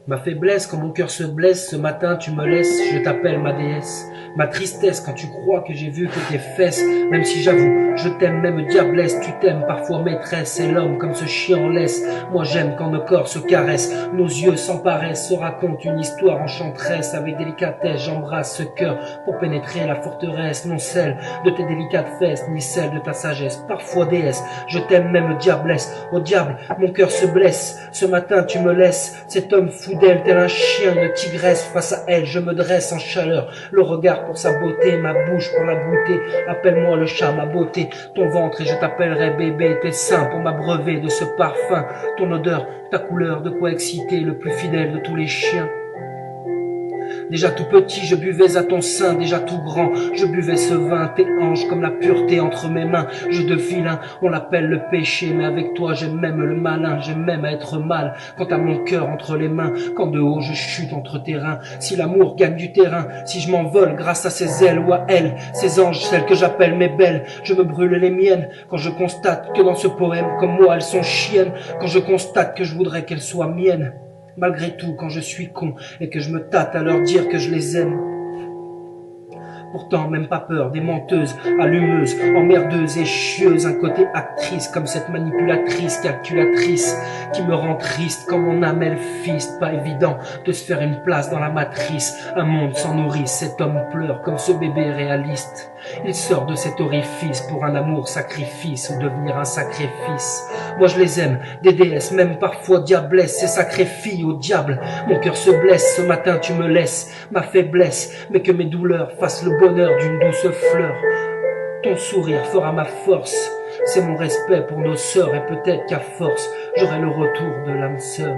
Ma faiblesse, quand mon cœur se blesse, ce matin tu me laisses, je t'appelle ma déesse. Ma tristesse, quand tu crois que j'ai vu que tes fesses, même si j'avoue, je t'aime même diablesse, tu t'aimes parfois maîtresse, et l'homme comme ce chien en laisse. Moi j'aime quand nos corps se caressent, nos yeux sans paresse, se racontent une histoire enchanteresse, avec délicatesse j'embrasse ce cœur pour pénétrer la forteresse, non celle de tes délicates fesses, ni celle de ta sagesse, parfois déesse, je t'aime même diablesse, au diable, mon cœur se blesse, ce matin tu me laisses, cet homme fou d'elle, tel un chien, une tigresse, face à elle je me dresse en chaleur, le regard pour sa beauté, ma bouche pour la goûter, appelle-moi le chat, ma beauté, ton ventre et je t'appellerai bébé, tes seins pour m'abreuver de ce parfum, ton odeur, ta couleur, de quoi exciter le plus fidèle de tous les chiens. Déjà tout petit, je buvais à ton sein, déjà tout grand, je buvais ce vin, tes hanches comme la pureté entre mes mains, jeu de vilain, on l'appelle le péché, mais avec toi j'aime même le malin, j'aime même être mal, quand à mon cœur entre les mains, quand de haut je chute entre tes reins, si l'amour gagne du terrain, si je m'envole grâce à ses ailes ou à elle, ces anges, celles que j'appelle mes belles, je me brûle les miennes, quand je constate que dans ce poème, comme moi elles sont chiennes, quand je constate que je voudrais qu'elles soient miennes. Malgré tout, quand je suis con et que je me tâte à leur dire que je les aime, pourtant même pas peur des menteuses, allumeuses, emmerdeuses et chieuses, un côté actrice comme cette manipulatrice, calculatrice, qui me rend triste comme mon âme elfiste, pas évident de se faire une place dans la matrice, un monde sans nourrice, cet homme pleure comme ce bébé réaliste. Il sort de cet orifice pour un amour sacrifice ou devenir un sacrifice. Moi je les aime, des déesses, même parfois diablesses, ces sacrées filles au diable. Mon cœur se blesse, ce matin tu me laisses, ma faiblesse, mais que mes douleurs fassent le bonheur d'une douce fleur. Ton sourire fera ma force, c'est mon respect pour nos sœurs et peut-être qu'à force, j'aurai le retour de l'âme sœur.